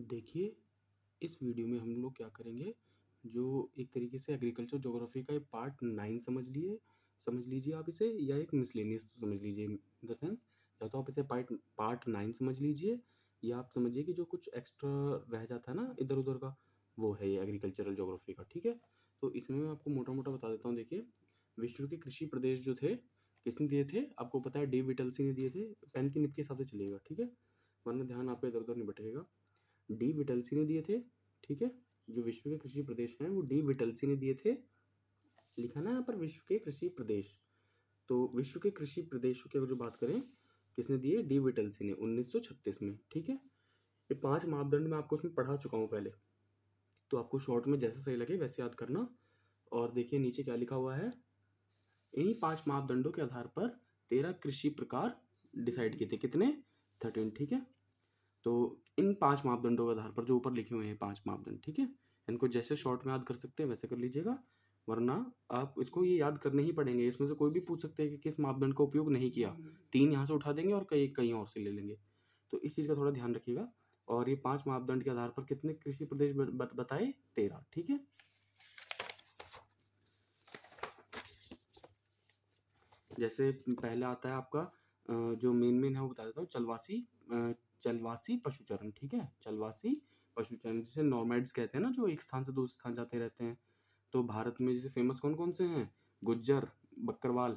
देखिए, इस वीडियो में हम लोग क्या करेंगे, जो एक तरीके से एग्रीकल्चर ज्योग्राफी का एक पार्ट 9 समझ लीजिए आप इसे, या एक मिसलेनियस समझ लीजिए। इन द सेंस, या तो आप इसे पार्ट पार्ट 9 समझ लीजिए, या आप समझिए कि जो कुछ एक्स्ट्रा रह जाता है ना इधर-उधर का, वो है ये एग्रीकल्चरल ज्योग्राफी का, ठीक है? तो इसमें मैं आपको मोटा-मोटा बता देता हूँ। देखिए, विश्व के कृषि प्रदेश जो थे, किसने दिए थे? आपको पता है, डी विटलसी ने दिए थे। पेन की निब के हिसाब से चलिएगा, ठीक है? वरना ध्यान आपका इधर-उधर नहीं भटकेगा। डी विटलसी ने दिए थे, ठीक है? जो विश्व के कृषि प्रदेश हैं वो डी विटलसी ने दिए थे। लिखा ना यहाँ पर विश्व के कृषि प्रदेश। तो विश्व के कृषि प्रदेशों की अगर जो बात करें, किसने दिए? डी विटलसी ने 1936 में, ठीक है? ये 5 मापदंड मैं आपको उसमें पढ़ा चुका हूँ पहले, तो आपको शॉर्ट में जैसे सही लगे वैसे याद करना। और देखिए नीचे क्या लिखा हुआ है, इन्हीं 5 मापदंडों के आधार पर 13 कृषि प्रकार डिसाइड किए थे। कितने? 13, ठीक है? तो इन 5 मापदंडों के आधार पर जो ऊपर लिखे हुए हैं 5 मापदंड, ठीक है? इनको जैसे शॉर्ट में याद कर सकते हैं वैसे कर लीजिएगा, वरना आप इसको ये याद करने ही पड़ेंगे। इसमें से कोई भी पूछ सकते हैं कि किस मापदंड का उपयोग नहीं किया। 3 यहाँ से उठा देंगे और कहीं और से ले लेंगे। तो इस चीज़ का थोड़ा ध्यान रखिएगा। और ये 5 मापदंड के आधार पर कितने कृषि प्रदेश बताए? 13, ठीक है? जैसे पहले आता है आपका जो मेन है वो बता देता हूँ। चलवासी पशुचरण, ठीक है? चलवासी पशुचरण, जिसे नॉमैड्स कहते हैं ना, जो एक स्थान से दूसरे स्थान जाते रहते हैं। तो भारत में जैसे फेमस कौन-कौन से हैं? गुज्जर, बक्करवाल,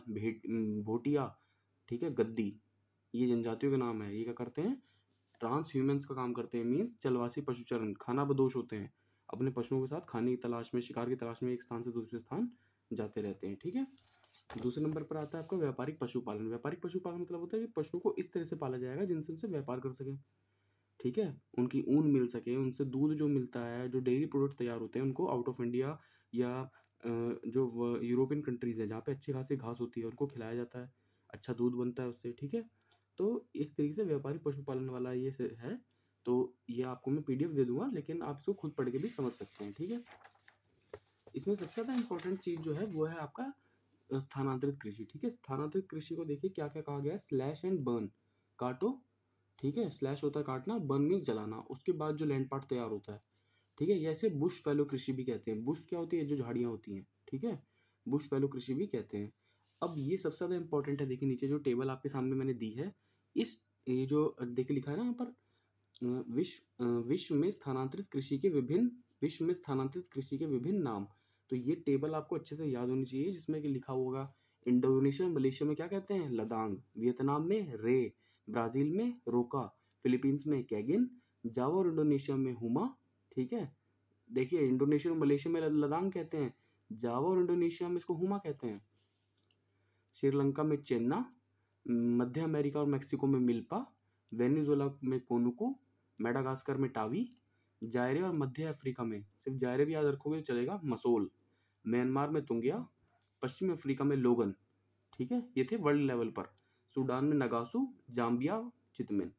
भोटिया, ठीक है? गद्दी, ये जनजातियों के नाम है। ये क्या करते हैं? ट्रांस ह्यूमन्स का काम करते हैं। मीन्स चलवासी पशुचरण, खानाबदोश होते हैं। अपने पशुओं के साथ खाने की तलाश में, शिकार की तलाश में एक स्थान से दूसरे स्थान जाते रहते हैं, ठीक है? दूसरे नंबर पर आता है आपका व्यापारिक पशुपालन। व्यापारिक पशुपालन मतलब होता है कि पशुओं को इस तरह से पाला जाएगा जिनसे उनसे व्यापार कर सकें, ठीक है? उनकी ऊन मिल सके, उनसे दूध जो मिलता है, जो डेयरी प्रोडक्ट तैयार होते हैं, उनको आउट ऑफ इंडिया या जो यूरोपियन कंट्रीज़ हैं जहाँ पे अच्छी खासी घास होती है, उनको खिलाया जाता है। अच्छा दूध बनता है उससे, ठीक है? तो एक तरीके से व्यापारिक पशुपालन वाला ये है। तो ये आपको मैं पीडीएफ दे दूंगा, लेकिन आप इसको खुद पढ़ के भी समझ सकते हैं, ठीक है? इसमें सबसे ज़्यादा इंपॉर्टेंट चीज़ जो है वो है आपका स्थानांतरित कृषि, ठीक है? स्थानांतरित कृषि को देखिए क्या क्या कहा गया है। स्लैश एंड बर्न, काटो, ठीक है? स्लैश होता है काटना, बर्न मीन्स जलाना, उसके बाद जो लैंड पार्ट तैयार होता है, ठीक है? ऐसे बुश फैलो कृषि भी कहते हैं। बुश क्या होती है? जो झाड़ियाँ होती हैं, ठीक है? बुश फैलो कृषि भी कहते हैं। अब ये सबसे ज़्यादा इंपॉर्टेंट है। देखिए नीचे जो टेबल आपके सामने मैंने दी है, ये जो देखिए लिखा है ना यहाँ पर, विश्व में स्थानांतरित कृषि के विभिन्न नाम। तो ये टेबल आपको अच्छे से याद होनी चाहिए, जिसमें कि लिखा होगा इंडोनेशिया मलेशिया में क्या कहते हैं? लदांग, वियतनाम में रे, ब्राज़ील में रोका, फिलीपींस में कैगिन, जावा और इंडोनेशिया में हुमा, ठीक है? देखिए इंडोनेशिया और मलेशिया में लदांग कहते हैं, जावा और इंडोनेशिया में इसको हुमा कहते हैं। श्रीलंका में चेन्ना, मध्य अमेरिका और मेक्सिको में मिल्पा, वेनेजुएला में कोनुको, मेडागास्कर में टावी, जायरे और मध्य अफ्रीका में, सिर्फ जायरे भी याद रखोगे तो चलेगा, मसोल, म्यांमार में तुंगिया, पश्चिम अफ्रीका में लोगन, ठीक है? ये थे वर्ल्ड लेवल पर। सूडान में नगासू, जाम्बिया, चितमिन।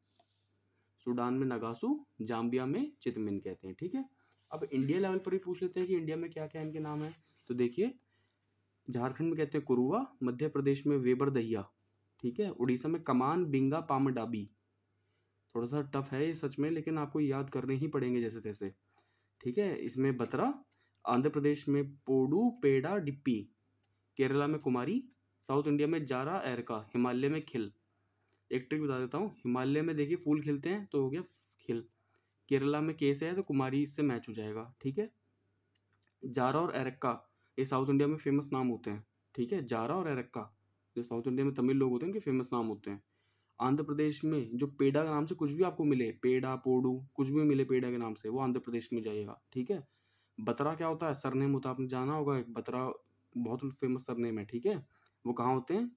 सूडान में नगासू, जाम्बिया में चितमिन कहते हैं, ठीक है? अब इंडिया लेवल पर भी पूछ लेते हैं कि इंडिया में क्या क्या इनके नाम है। तो देखिए, झारखंड में कहते हैं कुरुआ, मध्य प्रदेश में वेबर दहिया, ठीक है? उड़ीसा में कमान, बिंगा, पामडाबी। थोड़ा सा टफ है ये सच में, लेकिन आपको याद करने ही पड़ेंगे जैसे तैसे, ठीक है? इसमें बतरा, आंध्र प्रदेश में पोडू, पेड़ा, डिप्पी, केरला में कुमारी, साउथ इंडिया में जारा, एरका, हिमालय में खिल। एक ट्रिक बता देता हूँ, हिमालय में देखिए फूल खिलते हैं तो हो गया खिल, केरला में केस है तो कुमारी इससे मैच हो जाएगा, ठीक है? जारा और एरक्का, ये साउथ इंडिया में फेमस नाम होते हैं, ठीक है? जारा और एरक्का, जो साउथ इंडिया में तमिल लोग होते हैं उनके फेमस नाम होते हैं। आंध्र प्रदेश में जो पेड़ा के नाम से कुछ भी आपको मिले, पेड़ा, पोडू, कुछ भी मिले पेड़ा के नाम से, वो आंध्र प्रदेश में जाएगा, ठीक है? बतरा क्या होता है? सरनेम होता है, आपने जाना होगा, एक बतरा बहुत फेमस सरनेम है, ठीक है? वो कहाँ होते हैं?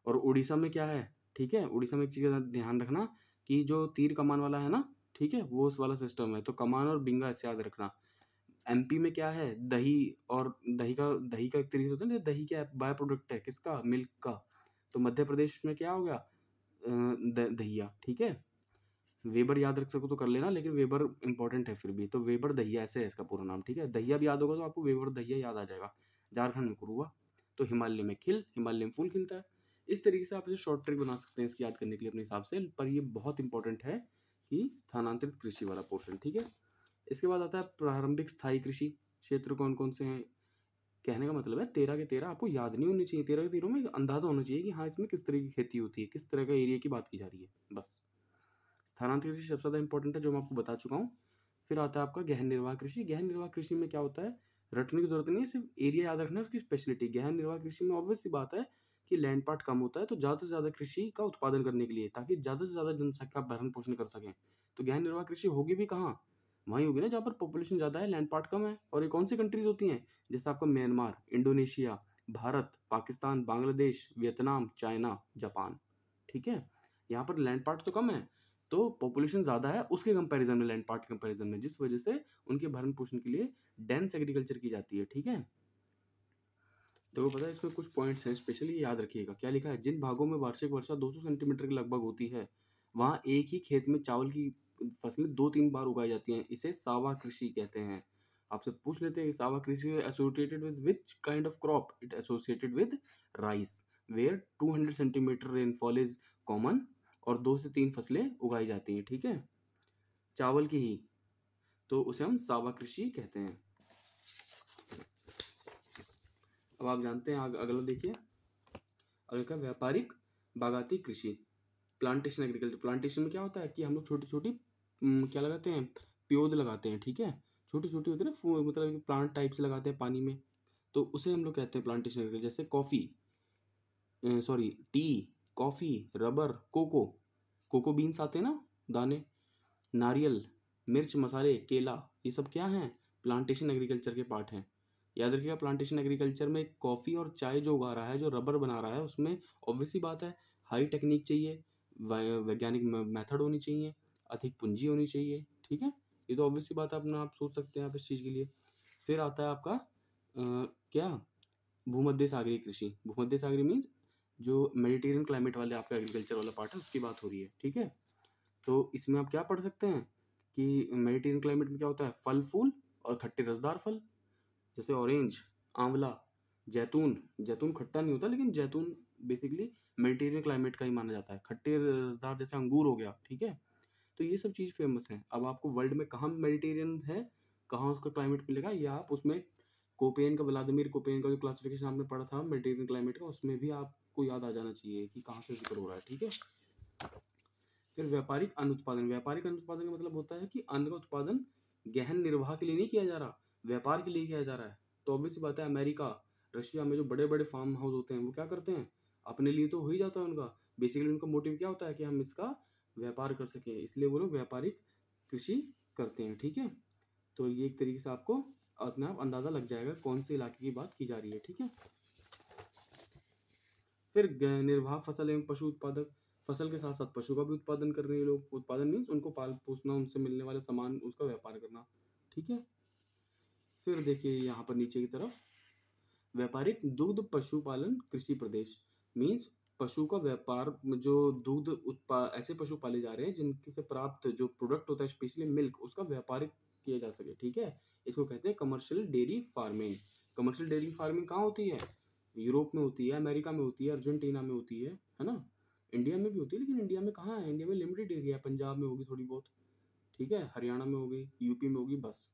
और उड़ीसा में क्या है, ठीक है? उड़ीसा में एक चीज़ का ध्यान रखना कि जो तीर कमान वाला है ना, ठीक है, वो उस वाला सिस्टम है। तो कमान और बिंगा ऐसे याद रखना। एमपी में क्या है? दही, और दही का एक तरीके से होता है ना, दही क्या बाय प्रोडक्ट है किसका? मिल्क का। तो मध्य प्रदेश में क्या हो गया? दहिया, ठीक है? वेबर याद रख सको तो कर लेना, लेकिन वेबर इंपॉर्टेंट है फिर भी। तो वेबर दहिया ऐसे है इसका पूरा नाम, ठीक है? दहिया भी याद होगा तो आपको वेबर दहिया याद आ जाएगा। झारखंड में कुरुआ, तो हिमालय में खिल, हिमालय में फूल खिलता है। इस तरीके से आप इसे शॉर्ट ट्रिक बना सकते हैं इसकी याद करने के लिए अपने हिसाब से, पर ये बहुत इंपॉर्टेंट है कि स्थानांतरित कृषि वाला पोर्शन, ठीक है। इसके बाद आता है प्रारंभिक स्थायी कृषि क्षेत्र कौन कौन से हैं। कहने का मतलब है 13 के 13 आपको याद नहीं होनी चाहिए, 13 के 13 में अंदाजा होना चाहिए कि हाँ इसमें किस तरह की खेती होती है, किस तरह का एरिया की बात की जा रही है, बस। स्थानांतरित कृषि सबसे ज़्यादा इंपॉर्टेंट है, जो मैं आपको बता चुका हूँ। फिर आता है आपका गहन निर्वाह कृषि। गहन निर्वाह कृषि में क्या होता है, रटने की जरूरत नहीं है, सिर्फ एरिया याद रखना है, उसकी स्पेशलिटी। गहन निर्वाह कृषि में ऑब्वियस सी बात है कि लैंड पार्ट कम होता है, तो ज़्यादा से ज़्यादा कृषि का उत्पादन करने के लिए, ताकि ज़्यादा से ज़्यादा जनसंख्या का भरण पोषण कर सकें। तो गहन निर्वाह कृषि होगी भी कहाँ, वहीं होगी ना जहाँ पर पॉपुलेशन ज़्यादा है, लैंड पार्ट कम है। और ये कौन सी कंट्रीज होती हैं, जैसे आपका Myanmar, Indonesia, Bharat, Pakistan, Bangladesh, Vietnam, China, Japan, ठीक है। यहाँ पर लैंड पार्ट तो कम है, तो पॉपुलेशन ज़्यादा है उसके कंपैरिजन में, लैंड पार्ट के कंपैरिजन में, जिस वजह से उनके भरण पोषण के लिए डेंस एग्रीकल्चर की जाती है, ठीक है। देखो पता है इसमें कुछ पॉइंट्स हैं, स्पेशली याद रखिएगा। क्या लिखा है, जिन भागों में वार्षिक वर्षा 200 सेंटीमीटर के लगभग होती है, वहाँ एक ही खेत में चावल की फसलें 2-3 बार उगाई जाती हैं, इसे सावा कृषि कहते हैं। आपसे पूछ लेते हैं कि सावा कृषि associated with which kind of crop, it associated with rice, where 200 centimetre rainfall is common, और 2 से 3 फसलें उगाई जाती हैं, ठीक है, चावल की ही, तो उसे हम सावा कृषि कहते हैं। अब आप जानते हैं अगला देखिए, अगला का व्यापारिक बागाती कृषि, प्लांटेशन एग्रीकल्चर। प्लांटेशन में क्या होता है कि हम लोग छोटी छोटी क्या लगाते हैं, पौध लगाते हैं, ठीक है, छोटी छोटी होती है ना, मतलब प्लांट टाइप से लगाते हैं पानी में, तो उसे हम लोग कहते हैं प्लांटेशन एग्रीकल्चर। जैसे coffee, sorry tea, coffee, rubber, cocoa, cocoa beans आते हैं ना दाने, नारियल, मिर्च, मसाले, केला, ये सब क्या हैं, प्लांटेशन एग्रीकल्चर के पार्ट हैं। याद रखिएगा प्लांटेशन एग्रीकल्चर में कॉफ़ी और चाय जो उगा रहा है, जो रबर बना रहा है, उसमें ऑब्वियसली बात है हाई टेक्निक चाहिए, वैज्ञानिक मेथड होनी चाहिए, अधिक पूंजी होनी चाहिए, ठीक है। ये तो ऑब्वियसली बात है, अपना आप सोच सकते हैं आप इस चीज़ के लिए। फिर आता है आपका क्या, भूमध्य सागरीय कृषि। भूमध्य सागरीय मीन्स जो मेडिटेरियन क्लाइमेट वाले आपका एग्रीकल्चर वाला पार्ट है, उसकी बात हो रही है, ठीक है। तो इसमें आप क्या पढ़ सकते हैं कि मेडिटेरियन क्लाइमेट में क्या होता है, फल फूल और खट्टे रसदार फल, जैसे ऑरेंज, आंवला, जैतून। जैतून खट्टा नहीं होता, लेकिन जैतून बेसिकली मेडिटेरियन क्लाइमेट का ही माना जाता है। खट्टे रसदार जैसे अंगूर हो गया, ठीक है। तो ये सब चीज़ फेमस है। अब आपको वर्ल्ड में कहाँ मेडिटेरियन है, कहाँ उसका क्लाइमेट मिलेगा, ये आप उसमें कोपेन का, व्लादिमीर कोपेन का जो क्लासिफिकेशन आपने पढ़ा था मेडिटेरियन क्लाइमेट का, उसमें भी आपको याद आ जाना चाहिए कि कहाँ से जिक्र हो रहा है, ठीक है। फिर व्यापारिक अनुत्पादन। व्यापारिक अनुत्पादन का मतलब होता है कि अन्न का उत्पादन गहन निर्वाह के लिए नहीं किया जा रहा, व्यापार के लिए किया जा रहा है। तो ऑब्वियस बात है अमेरिका, रशिया में जो बड़े बड़े फार्म हाउस होते हैं, वो क्या करते हैं, अपने लिए तो हो ही जाता है उनका, बेसिकली उनका मोटिव क्या होता है कि हम इसका व्यापार कर सकें, इसलिए वो लोग व्यापारिक कृषि करते हैं, ठीक है। तो ये एक तरीके से आपको अपने आप अंदाजा लग जाएगा कौन से इलाके की बात की जा रही है, ठीक है। फिर निर्वाह फसल एवं पशु उत्पादक। फसल के साथ साथ पशु का भी उत्पादन कर रहे हैं लोग। उत्पादन मीन्स उनको पाल पोसना, उनसे मिलने वाले सामान, उसका व्यापार करना, ठीक है। फिर देखिए यहाँ पर नीचे की तरफ, व्यापारिक दुग्ध पशुपालन कृषि प्रदेश, मीन्स पशु का व्यापार, जो दुग्ध ऐसे पशु पाले जा रहे हैं जिनसे से प्राप्त जो प्रोडक्ट होता है, स्पेशली मिल्क, उसका व्यापारिक किया जा सके, ठीक है। इसको कहते हैं commercial dairy farming. Commercial dairy farming कहाँ होती है, यूरोप में होती है, अमेरिका में होती है, अर्जेंटीना में होती है ना। इंडिया में भी होती है, लेकिन इंडिया में कहाँ है, इंडिया में लिमिटेड एरिया है, पंजाब में होगी थोड़ी बहुत, ठीक है, हरियाणा में होगी, यूपी में होगी, बस,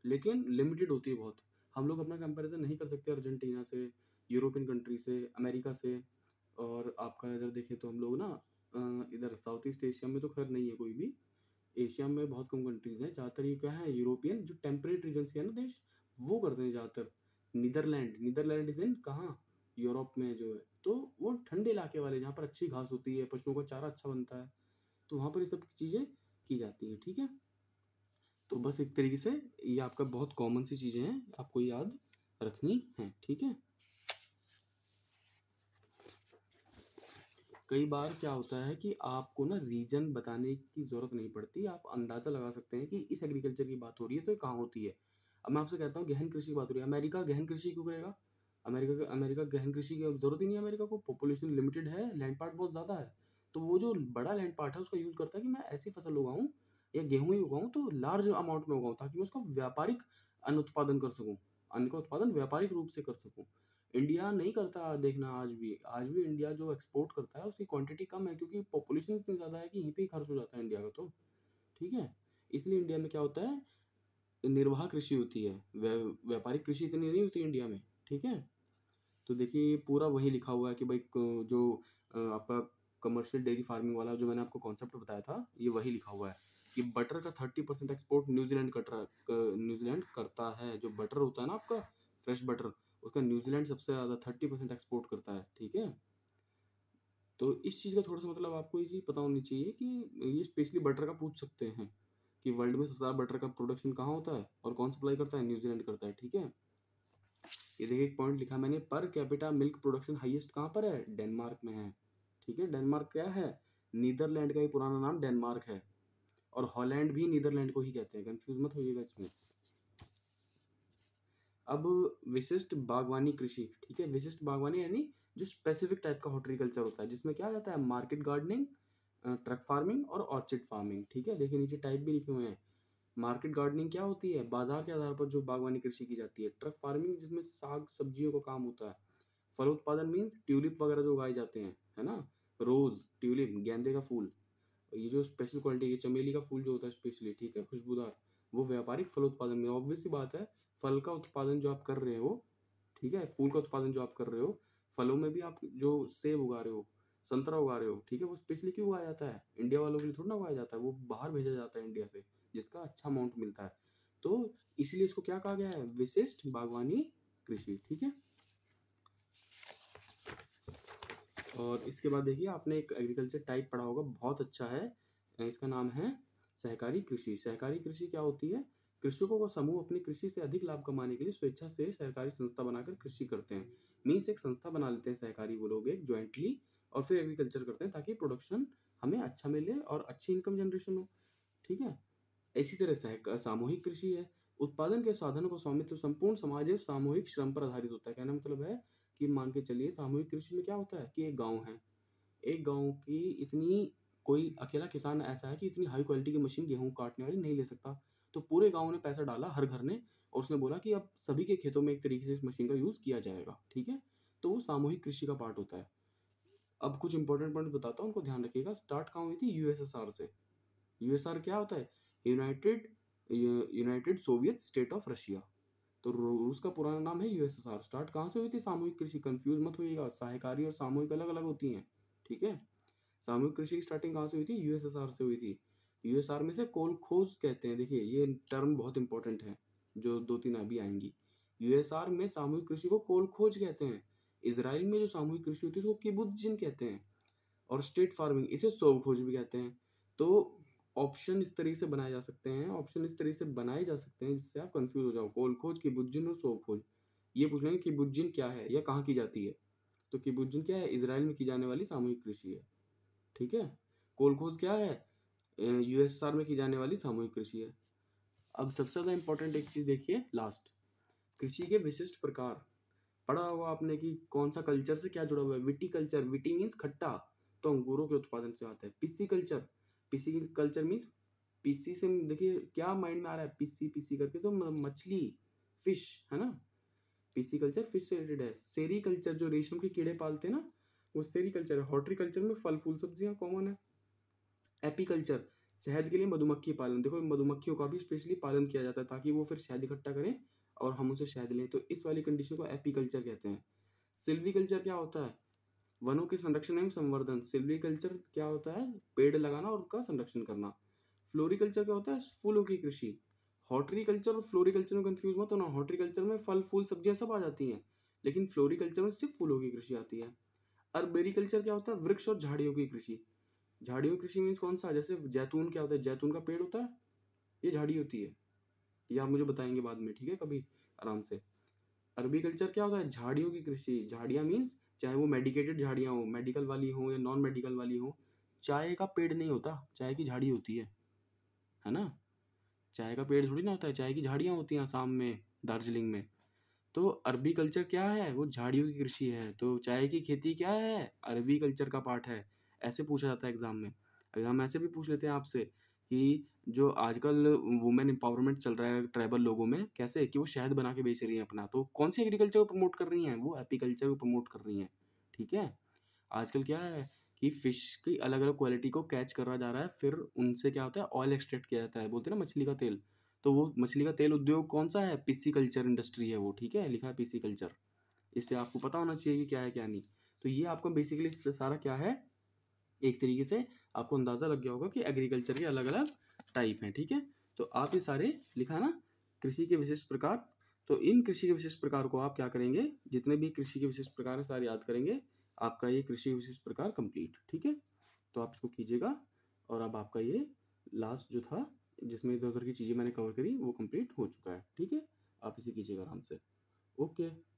लेकिन लिमिटेड होती है बहुत। हम लोग अपना कंपैरिजन नहीं कर सकते अर्जेंटीना से, यूरोपियन कंट्री से, अमेरिका से। और आपका इधर देखें तो हम लोग ना इधर साउथ ईस्ट एशिया में तो खैर नहीं है कोई भी, एशिया में बहुत कम कंट्रीज हैं। ज़्यादातर ये क्या है, यूरोपियन जो टेम्परेट रीजन्स के हैं ना देश, वो करते हैं ज़्यादातर। नीदरलैंड, नीदरलैंड इज इन कहाँ, यूरोप में जो है, तो वो ठंडे इलाके वाले जहाँ पर अच्छी घास होती है, पशुओं का चारा अच्छा बनता है, तो वहाँ पर ये सब चीज़ें की जाती हैं, ठीक है। तो बस एक तरीके से ये आपका बहुत कॉमन सी चीज़ें हैं, आपको याद रखनी है, ठीक है। कई बार क्या होता है कि आपको ना रीजन बताने की ज़रूरत नहीं पड़ती, आप अंदाज़ा लगा सकते हैं कि इस एग्रीकल्चर की बात हो रही है तो ये कहाँ होती है। अब मैं आपसे कहता हूँ गहन कृषि की बात हो रही है, अमेरिका गहन कृषि क्यों करेगा, अमेरिका गहन कृषि की ज़रूरत ही नहीं है, अमेरिका को पॉपुलेशन लिमिटेड है, लैंड पार्ट बहुत ज़्यादा है, तो वो जो बड़ा लैंड पार्ट है उसका यूज़ करता है कि मैं ऐसी फसल उगाऊँ या गेहूँ ही उगाऊँ तो लार्ज अमाउंट में उगाऊँ, ताकि मैं उसका व्यापारिक अन्न उत्पादन कर सकूँ, अन्न का उत्पादन व्यापारिक रूप से कर सकूँ। इंडिया नहीं करता, देखना आज भी इंडिया जो एक्सपोर्ट करता है उसकी क्वांटिटी कम है, क्योंकि पॉपुलेशन इतनी ज़्यादा है कि यहीं पे ही खर्च हो जाता है इंडिया का, तो ठीक है। इसलिए इंडिया में क्या होता है, निर्वाह कृषि होती है, व्यापारिक कृषि इतनी नहीं होती इंडिया में, ठीक है। तो देखिए ये पूरा वही लिखा हुआ है कि भाई जो आपका कमर्शियल डेयरी फार्मिंग वाला जो मैंने आपको कॉन्सेप्ट बताया था, ये वही लिखा हुआ है कि बटर का 30% एक्सपोर्ट न्यूजीलैंड करता है। जो बटर होता है ना आपका फ्रेश बटर, उसका न्यूजीलैंड सबसे ज़्यादा 30% एक्सपोर्ट करता है, ठीक है। तो इस चीज़ का थोड़ा सा मतलब आपको ये चीज़ पता होनी चाहिए कि ये स्पेशली बटर का पूछ सकते हैं कि वर्ल्ड में सबसे ज़्यादा बटर का प्रोडक्शन कहाँ होता है और कौन सप्लाई करता है, न्यूजीलैंड करता है, ठीक है। ये देखिए एक पॉइंट लिखा मैंने, per capita milk production highest कहाँ पर है, डेनमार्क में है, ठीक है। डेनमार्क क्या है, नीदरलैंड का ही पुराना नाम डेनमार्क है, और हॉलैंड भी नीदरलैंड को ही कहते हैं, कंफ्यूज मत होइएगा इसमें। अब विशिष्ट बागवानी कृषि, ठीक है। विशिष्ट बागवानी यानी जो स्पेसिफिक टाइप का हॉर्टिकल्चर होता है, जिसमें क्या जाता है, मार्केट गार्डनिंग, ट्रक फार्मिंग और ऑर्चिड फार्मिंग, ठीक है। देखिए नीचे टाइप भी लिखे हुए हैं। मार्केट गार्डनिंग क्या होती है, बाजार के आधार पर जो बागवानी कृषि की जाती है। ट्रक फार्मिंग जिसमें साग सब्जियों का काम होता है। फल उत्पादन मीन्स ट्यूलिप वगैरह जो उगाए जाते हैं, है ना, रोज, ट्यूलिप, गेंदे का फूल, ये जो स्पेशल क्वालिटी है, चमेली का फूल जो होता है स्पेशली, ठीक है, खुशबूदार, वो व्यापारिक फल उत्पादन में। ऑब्वियस सी बात है, फल का उत्पादन जो आप कर रहे हो, ठीक है, फूल का उत्पादन जो आप कर रहे हो, फलों में भी आप जो सेब उगा रहे हो, संतरा उगा रहे हो, ठीक है, वो स्पेशली क्यों उगाया जाता है, इंडिया वालों के लिए थोड़ा ना उगाया जाता है, वो बाहर भेजा जाता है इंडिया से, जिसका अच्छा अमाउंट मिलता है। तो इसलिए इसको क्या कहा गया है, विशिष्ट बागवानी कृषि, ठीक है। और इसके बाद देखिए आपने एक एग्रीकल्चर टाइप पढ़ा होगा, बहुत अच्छा है, इसका नाम है सहकारी कृषि। सहकारी कृषि क्या होती है, कृषकों का समूह अपनी कृषि से अधिक लाभ कमाने के लिए स्वेच्छा से सहकारी संस्था बनाकर कृषि करते हैं। मीन्स एक संस्था बना लेते हैं सहकारी वो लोग एक ज्वाइंटली, और फिर एग्रीकल्चर करते हैं ताकि प्रोडक्शन हमें अच्छा मिले और अच्छी इनकम जनरेशन हो, ठीक है। इसी तरह से सामूहिक कृषि है, उत्पादन के साधनों का स्वामित्व संपूर्ण समाज और सामूहिक श्रम पर आधारित होता है। कहना मतलब है कि मान के चलिए सामूहिक कृषि में क्या होता है कि एक गांव है, एक गांव की इतनी, कोई अकेला किसान ऐसा है कि इतनी हाई क्वालिटी की मशीन गेहूं काटने वाली नहीं ले सकता, तो पूरे गांव ने पैसा डाला, हर घर ने, और उसने बोला कि अब सभी के खेतों में एक तरीके से इस मशीन का यूज किया जाएगा, ठीक है। तो वो सामूहिक कृषि का पार्ट होता है। अब कुछ इंपॉर्टेंट पॉइंट बताता हूँ, उनको ध्यान रखिएगा। स्टार्ट कहाँ हुई थी, यूएसएसआर से। यूएसआर क्या होता है, United United Soviet state of Russia. तो रूस का पुराना नाम है यूएसएसआर। स्टार्ट कहाँ से हुई थी, सामूहिक कृषि, कंफ्यूज मत होइएगा, सहकारी और सामूहिक अलग अलग होती हैं, ठीक है। सामूहिक कृषि की स्टार्टिंग कहाँ से हुई थी, यूएसएसआर से हुई थी। यूएसआर में से कोलखोज कहते हैं, देखिए ये टर्म बहुत इंपॉर्टेंट है, जो दो तीन अभी आएंगी। यूएसआर में सामूहिक कृषि को कोलखोज कहते हैं। इसराइल में जो सामूहिक कृषि होती है उसको किबुत्जिन कहते हैं, और स्टेट फार्मिंग इसे सोवखोज भी कहते हैं। तो ऑप्शन इस तरीके से बनाए जा सकते हैं, ऑप्शन इस तरीके से बनाए जा सकते हैं जिससे आप कंफ्यूज हो जाओ, कोलखोज, किबुत्जिन और सोवखोज। ये पूछ लेंगे किबुत्जिन क्या है या कहाँ की जाती है, तो किबुत्जिन क्या है, इसराइल में की जाने वाली सामूहिक कृषि है, ठीक है। कोलखोज क्या है, यूएसएसआर में की जाने वाली सामूहिक कृषि है। अब सबसे ज्यादा इंपॉर्टेंट एक चीज देखिए लास्ट, कृषि के विशिष्ट प्रकार। पढ़ा होगा आपने कि कौन सा कल्चर से क्या जुड़ा हुआ है, विटी कल्चर, विटी मीन्स खट्टा, तो अंगूरों के उत्पादन से आता है। पिसी कल्चर, पिसी कल्चर मीन्स, पीसी से देखिए क्या माइंड में आ रहा है, पीसी पीसी करके, तो मछली, फिश, है ना, पीसी कल्चर फिश से रिलेटेड है। सेरी कल्चर जो रेशम के कीड़े पालते हैं ना, वो सेरी कल्चर है। हॉर्टिकल्चर में फल फूल सब्जियां कॉमन है। एपीकल्चर, शहद के लिए मधुमक्खी पालन, देखो मधुमक्खियों का भी स्पेशली पालन किया जाता है ताकि वो फिर शहद इकट्ठा करें और हम उनसे शहद लें, तो इस वाली कंडीशन को एपीकल्चर कहते हैं। सिल्वीकल्चर क्या होता है, वनों के संरक्षण एवं संवर्धन। सिल्वीकल्चर क्या होता है, पेड़ लगाना और उनका संरक्षण करना। फ्लोरिकल्चर क्या होता है, फूलों की कृषि। हॉर्टिकल्चर और फ्लोरिकल्चर में कंफ्यूज मत होना, हॉर्टिकल्चर में फल फूल सब्जियां सब आ जाती हैं, लेकिन फ्लोरिकल्चर में सिर्फ फूलों की कृषि आती है। अर्बेरिकल्चर क्या होता है, वृक्ष और झाड़ियों की कृषि। झाड़ियों की कृषि मीन्स कौन सा, जैसे जैतून क्या होता है, जैतून का पेड़ होता है, ये झाड़ी होती है, ये आप मुझे बताएंगे बाद में, ठीक है, कभी आराम से। अरबी कल्चर क्या होता है, झाड़ियों की कृषि। झाड़ियाँ मीन्स चाहे वो मेडिकेटेड झाड़ियाँ हो, मेडिकल वाली हो या नॉन मेडिकल वाली हो। चाय का पेड़ नहीं होता, चाय की झाड़ी होती है ना। चाय का पेड़ थोड़ी ना होता है, चाय की झाड़ियाँ होती हैं आसाम में, दार्जिलिंग में। तो अरबी कल्चर क्या है, वो झाड़ियों की कृषि है। तो चाय की खेती क्या है, अरबी कल्चर का पार्ट है। ऐसे पूछा जाता है एग्जाम में। एग्जाम ऐसे भी पूछ लेते हैं आपसे कि जो आजकल वुमेन एम्पावरमेंट चल रहा है ट्राइबल लोगों में, कैसे कि वो शहद बना के बेच रही हैं अपना, तो कौन सी एग्रीकल्चर को प्रमोट कर रही हैं, वो एपीकल्चर को प्रमोट कर रही हैं, ठीक है। आजकल क्या है, कि फिश की अलग अलग क्वालिटी को कैच करा जा रहा है, फिर उनसे क्या होता है, ऑयल एक्सट्रैक्ट किया जाता है, बोलते हैं ना मछली का तेल। तो वो मछली का तेल उद्योग कौन सा है, पिस्सीकल्चर इंडस्ट्री है वो, ठीक है, लिखा है पिस्सीकल्चर। इससे आपको पता होना चाहिए कि क्या है क्या नहीं। तो ये आपको बेसिकली सारा क्या है, एक तरीके से आपको अंदाजा लग गया होगा कि एग्रीकल्चर के अलग अलग टाइप हैं, ठीक है। तो आप ये सारे लिखा ना, कृषि के विशिष्ट प्रकार। तो इन कृषि के विशिष्ट प्रकार को आप क्या करेंगे, जितने भी कृषि के विशिष्ट प्रकार है सारे याद करेंगे, आपका ये कृषि विशिष्ट प्रकार कंप्लीट, ठीक है। तो आप इसको कीजिएगा, और अब आपका ये लास्ट जो था, जिसमें इधर उधर की चीज़ें मैंने कवर करी, वो कंप्लीट हो चुका है, ठीक है। आप इसे कीजिएगा आराम से। ओके।